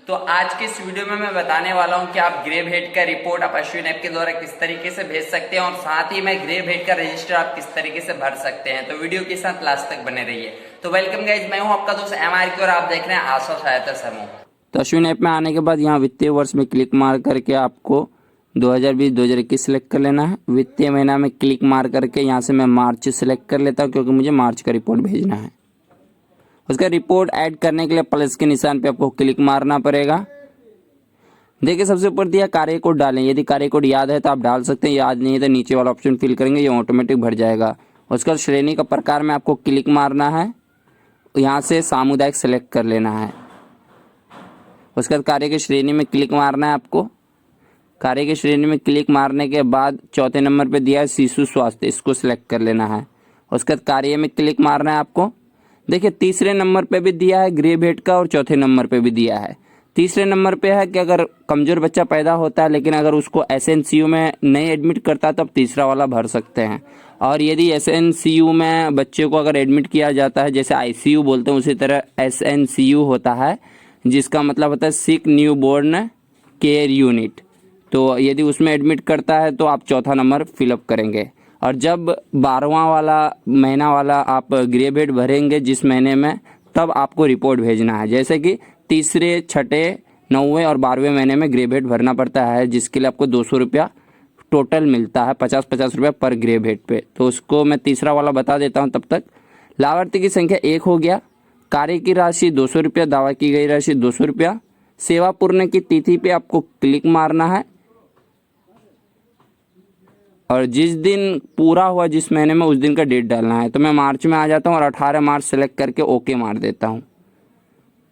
तो आज के इस वीडियो में मैं बताने वाला हूं कि आप ग्रेव हेड का रिपोर्ट आप अश्विन ऐप के द्वारा किस तरीके से भेज सकते हैं और साथ ही में ग्रेव हेड का रजिस्टर आप किस तरीके से भर सकते हैं। तो वीडियो के साथ लास्ट तक बने रहिए। तो वेलकम गाइज, मैं हूं आपका दोस्त MRK और आप देख रहे हैं आशा सहायता समूह। तो अश्विन ऐप में आने के बाद यहाँ वित्तीय वर्ष में क्लिक मार करके आपको 2020-2021 सेलेक्ट कर लेना है। वित्तीय महीना में क्लिक मार करके यहाँ से मैं मार्च सेलेक्ट कर लेता हूँ क्योंकि मुझे मार्च का रिपोर्ट भेजना है। उसका रिपोर्ट ऐड करने के लिए प्लस के निशान पे आपको क्लिक मारना पड़ेगा। देखिए सबसे ऊपर दिया कार्य कोड डालें। यदि कार्य कोड याद है तो आप डाल सकते हैं, याद नहीं है तो नीचे वाला ऑप्शन फिल करेंगे, ये ऑटोमेटिक भर जाएगा। उसका श्रेणी का प्रकार में आपको क्लिक मारना है, यहाँ से सामुदायिक सेलेक्ट कर लेना है। उसके बाद कार्य की श्रेणी में क्लिक मारना है आपको। कार्य की श्रेणी में क्लिक मारने के बाद चौथे नंबर पे दिया है शिशु स्वास्थ्य, इसको सिलेक्ट कर लेना है। उसके बाद कार्य में क्लिक मारना है आपको। देखिए तीसरे नंबर पे भी दिया है ग्रेव हेड का और चौथे नंबर पे भी दिया है। तीसरे नंबर पे है कि अगर कमज़ोर बच्चा पैदा होता है लेकिन अगर उसको SNCU में नहीं एडमिट करता तब तीसरा वाला भर सकते हैं। और यदि SNCU में बच्चे को अगर एडमिट किया जाता है, जैसे ICU बोलते हैं, उसी तरह SNCU होता है जिसका मतलब होता है सिक न्यू बोर्न केयर यूनिट। तो यदि उसमें एडमिट करता है तो आप चौथा नंबर फिलअप करेंगे। और जब 12वां वाला महीना वाला आप ग्रेव हेड भरेंगे जिस महीने में, तब आपको रिपोर्ट भेजना है। जैसे कि तीसरे, छठे, 9वें और 12वें महीने में ग्रेव हेड भरना पड़ता है, जिसके लिए आपको 200 रुपया टोटल मिलता है, 50-50 रुपया पर ग्रेव हेड पे। तो उसको मैं तीसरा वाला बता देता हूँ तब तक। लाभार्थी की संख्या 1 हो गया। कार्य की राशि 200 रुपया, दावा की गई राशि 200 रुपया। सेवा पूर्ण की तिथि पे आपको क्लिक मारना है और जिस दिन पूरा हुआ जिस महीने में उस दिन का डेट डालना है। तो मैं मार्च में आ जाता हूँ और 18 मार्च सेलेक्ट करके ओके मार देता हूँ।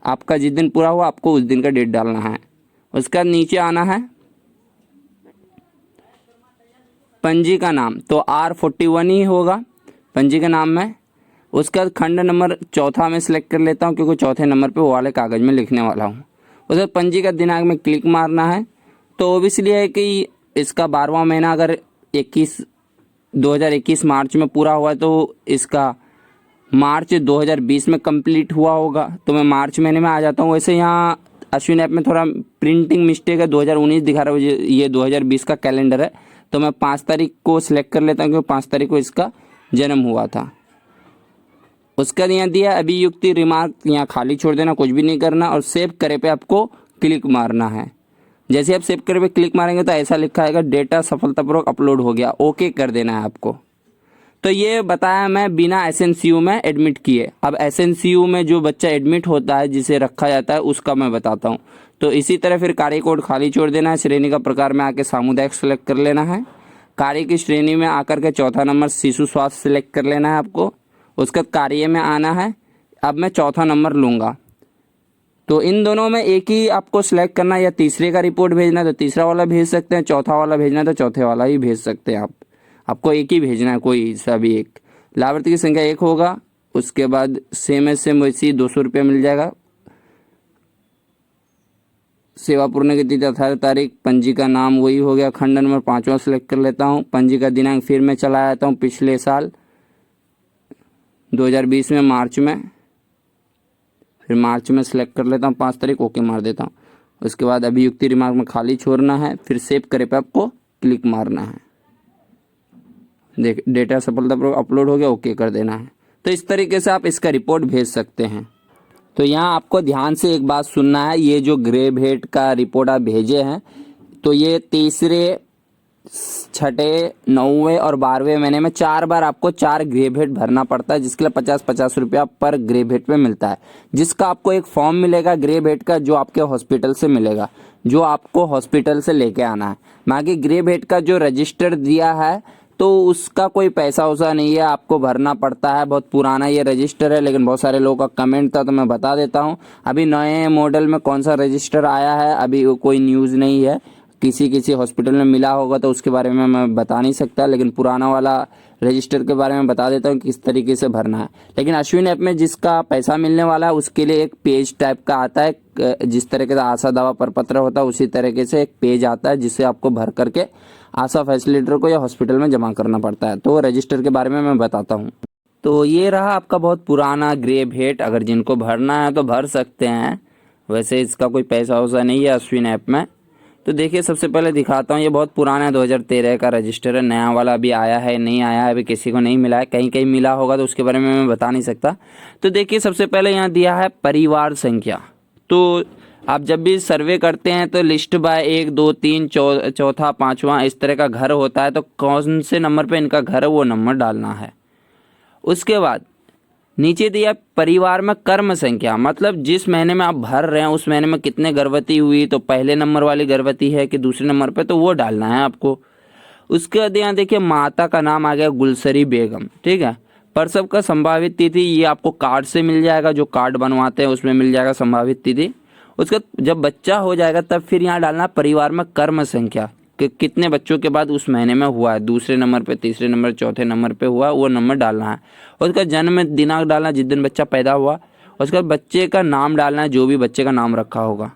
आपका जिस दिन पूरा हुआ आपको उस दिन का डेट डालना है। उसका नीचे आना है, पंजी का नाम तो R41 ही होगा पंजी के नाम में। उसका खंड नंबर चौथा में सिलेक्ट कर लेता हूँ क्योंकि चौथे नंबर पे वो वाले कागज़ में लिखने वाला हूँ। उसके पंजी का दिनांक में क्लिक मारना है। तो वो इसलिए है कि इसका 12वां महीना अगर 2021 मार्च में पूरा हुआ तो इसका मार्च 2020 में कंप्लीट हुआ होगा। तो मैं मार्च महीने में आ जाता हूँ। वैसे यहाँ अश्विन ऐप में थोड़ा प्रिंटिंग मिस्टेक है, 2019 दिखा रहा है, ये 2020 का कैलेंडर है। तो मैं 5 तारीख को सिलेक्ट कर लेता हूँ क्योंकि 5 तारीख को इसका जन्म हुआ था। उसका यहाँ दिया अभियुक्ति रिमार्क, यहाँ खाली छोड़ देना, कुछ भी नहीं करना और सेव करे पे आपको क्लिक मारना है। जैसे आप सेव करे पे क्लिक मारेंगे तो ऐसा लिखा आएगा डेटा सफलतापूर्वक अपलोड हो गया, ओके कर देना है आपको। तो ये बताया मैं बिना SNCU में एडमिट किए। अब SNCU में जो बच्चा एडमिट होता है जिसे रखा जाता है उसका मैं बताता हूँ। तो इसी तरह फिर कार्य कोड खाली छोड़ देना है। श्रेणी का प्रकार में आके सामुदायिक सेलेक्ट कर लेना है। कार्य की श्रेणी में आकर के चौथा नंबर शिशु स्वास्थ्य सेलेक्ट कर लेना है आपको। उसका कार्य में आना है। अब मैं चौथा नंबर लूँगा। तो इन दोनों में एक ही आपको सिलेक्ट करना है, या तीसरे का रिपोर्ट भेजना है तो तीसरा वाला भेज सकते हैं, चौथा वाला भेजना है तो चौथे वाला ही भेज सकते हैं। आपको एक ही भेजना है, कोई सा भी एक। लाभार्थी की संख्या 1 होगा। उसके बाद सेम वैसी 200 रुपया मिल जाएगा। सेवा पूर्ण की तिथि 18 तारीख। पंजी का नाम वही हो गया। खंड नंबर 5वां सेलेक्ट कर लेता हूँ। पंजी का दिनांक फिर मैं चला आता हूँ पिछले साल 2020 में मार्च में, फिर मार्च में सेलेक्ट कर लेता हूँ 5 तारीख, ओके मार देता हूँ। उसके बाद अभियुक्ति रिमार्क में खाली छोड़ना है, फिर सेव करे पे आपको क्लिक मारना है। देख डेटा सफलतापूर्वक अपलोड हो गया, ओके कर देना है। तो इस तरीके से आप इसका रिपोर्ट भेज सकते हैं। तो यहाँ आपको ध्यान से एक बात सुनना है, ये जो ग्रेव हेड का रिपोर्ट आप भेजे हैं तो ये तीसरे, छठे, 9वें और 12वें महीने में 4 बार आपको 4 ग्रेव हेड भरना पड़ता है, जिसके लिए 50-50 रुपया पर ग्रेव हेड पे मिलता है। जिसका आपको एक फॉर्म मिलेगा ग्रेव हेड का, जो आपके हॉस्पिटल से मिलेगा, जो आपको हॉस्पिटल से लेके आना है। बाकी ग्रेव हेड का जो रजिस्टर दिया है तो उसका कोई पैसा वैसा नहीं है, आपको भरना पड़ता है। बहुत पुराना ये रजिस्टर है लेकिन बहुत सारे लोगों का कमेंट था तो मैं बता देता हूँ। अभी नए मॉडल में कौन सा रजिस्टर आया है अभी कोई न्यूज़ नहीं है। किसी हॉस्पिटल में मिला होगा तो उसके बारे में मैं बता नहीं सकता, लेकिन पुराना वाला रजिस्टर के बारे में बता देता हूँ किस तरीके से भरना है। लेकिन अश्विन ऐप में जिसका पैसा मिलने वाला है उसके लिए एक पेज टाइप का आता है, जिस तरीके से आशा दावा प्रपत्र होता है उसी तरीके से एक पेज आता है जिसे आपको भर करके आशा फैसिलिटेटर को या हॉस्पिटल में जमा करना पड़ता है। तो रजिस्टर के बारे में मैं बताता हूँ। तो ये रहा आपका बहुत पुराना ग्रेव हेड। अगर जिनको भरना है तो भर सकते हैं। वैसे इसका कोई पैसा वैसा नहीं है अश्विन ऐप में। तो देखिए सबसे पहले दिखाता हूँ, ये बहुत पुराना है, 2013 का रजिस्टर है, नया वाला अभी आया है नहीं आया है, अभी किसी को नहीं मिला है, कहीं कहीं मिला होगा तो उसके बारे में मैं बता नहीं सकता। तो देखिए सबसे पहले यहाँ दिया है परिवार संख्या। तो आप जब भी सर्वे करते हैं तो लिस्ट बाय 1 2 3 चौथा 5वां इस तरह का घर होता है, तो कौन से नंबर पे इनका घर है वो नंबर डालना है। उसके बाद नीचे दिया परिवार में कर्म संख्या, मतलब जिस महीने में आप भर रहे हैं उस महीने में कितने गर्भवती हुई, तो पहले नंबर वाली गर्भवती है कि दूसरे नंबर पे, तो वो डालना है आपको। उसके बाद यहाँ देखिए माता का नाम आ गया गुलसरी बेगम, ठीक है। प्रसव का संभावित तिथि ये आपको कार्ड से मिल जाएगा, जो कार्ड बनवाते हैं उसमें मिल जाएगा संभावित तिथि। उसके जब बच्चा हो जाएगा तब फिर यहाँ डालना परिवार में कर्म संख्या कि कितने बच्चों के बाद उस महीने में हुआ है, दूसरे नंबर पे, तीसरे नंबर, चौथे नंबर पे हुआ, वो नंबर डालना है। उसका जन्म दिनांक डालना जिस दिन बच्चा पैदा हुआ। उसका बच्चे का नाम डालना है, जो भी बच्चे का नाम रखा होगा।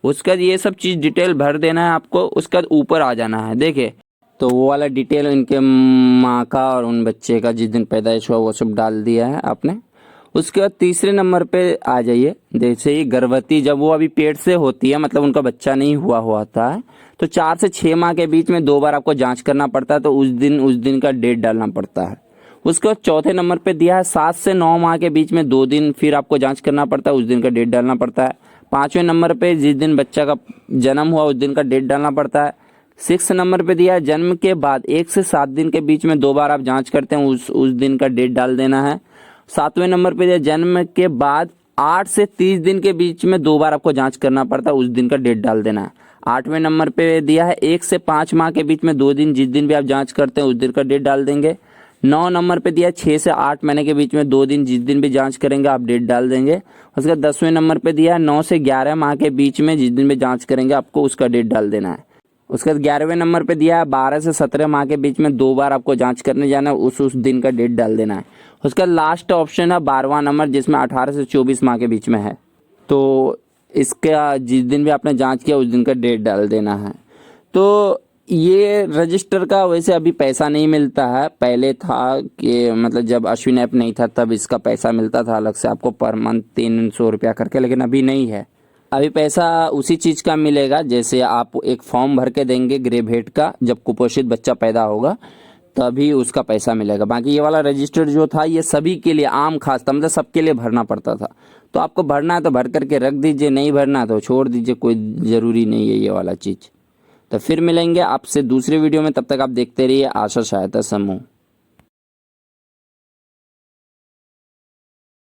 उसका ये सब चीज़ डिटेल भर देना है आपको। उसका ऊपर आ जाना है, देखिए तो वो वाला डिटेल इनके माँ का और उन बच्चे का जिस दिन पैदाइश हुआ वो सब डाल दिया है आपने। उसके बाद तीसरे नंबर पे आ जाइए, जैसे ही गर्भवती जब वो अभी पेट से होती है, मतलब उनका बच्चा नहीं हुआ होता है, तो 4 से 6 माह के बीच में 2 बार आपको जांच करना पड़ता है, तो उस दिन का डेट डालना पड़ता है। उसके बाद चौथे नंबर पे दिया है 7 से 9 माह के बीच में 2 दिन फिर आपको जांच करना पड़ता है, उस दिन का डेट डालना पड़ता है। 5वें नंबर पे जिस दिन बच्चा का जन्म हुआ उस दिन का डेट डालना पड़ता है। 6 नंबर पे दिया है जन्म के बाद 1 से 7 दिन के बीच में 2 बार आप जांच करते हैं, उस दिन का डेट डाल देना है। 7वें नंबर पे दिया जन्म के बाद 8 से 30 दिन के बीच में 2 बार आपको जांच करना पड़ता है, उस दिन का डेट डाल देना है। 8वें नंबर पे दिया है 1 से 5 माह के बीच में 2 दिन, जिस दिन भी आप जांच करते हैं उस दिन का डेट डाल देंगे। 9 नंबर पे दिया है 6 से 8 महीने के बीच में 2 दिन, जिस दिन भी जांच करेंगे आप डेट डाल देंगे। उसके 10वें नंबर पे दिया है 9 से 11 माह के बीच में जिस दिन भी जांच करेंगे आपको उसका डेट डाल देना है। उसके बाद 11वें नंबर पे दिया है 12 से 17 माह के बीच में 2 बार आपको जांच करने जाना है, उस दिन का डेट डाल देना है। उसका लास्ट ऑप्शन है 12वां नंबर, जिसमें 18 से 24 माह के बीच में है, तो इसका जिस दिन भी आपने जांच किया उस दिन का डेट डाल देना है। तो ये रजिस्टर का वैसे अभी पैसा नहीं मिलता है, पहले था कि मतलब जब अश्विन ऐप नहीं था तब इसका पैसा मिलता था अलग से आपको पर मंथ 300 रुपया करके, लेकिन अभी नहीं है। अभी पैसा उसी चीज़ का मिलेगा, जैसे आप एक फॉर्म भर के देंगे ग्रे भेट का, जब कुपोषित बच्चा पैदा होगा तभी उसका पैसा मिलेगा। बाकी ये वाला रजिस्टर जो था ये सभी के लिए आम खास था, मतलब सबके लिए भरना पड़ता था। तो आपको भरना है तो भर करके रख दीजिए, नहीं भरना है तो छोड़ दीजिए, कोई ज़रूरी नहीं है ये वाला चीज़। तो फिर मिलेंगे आपसे दूसरे वीडियो में, तब तक आप देखते रहिए आशा सहायता समूह।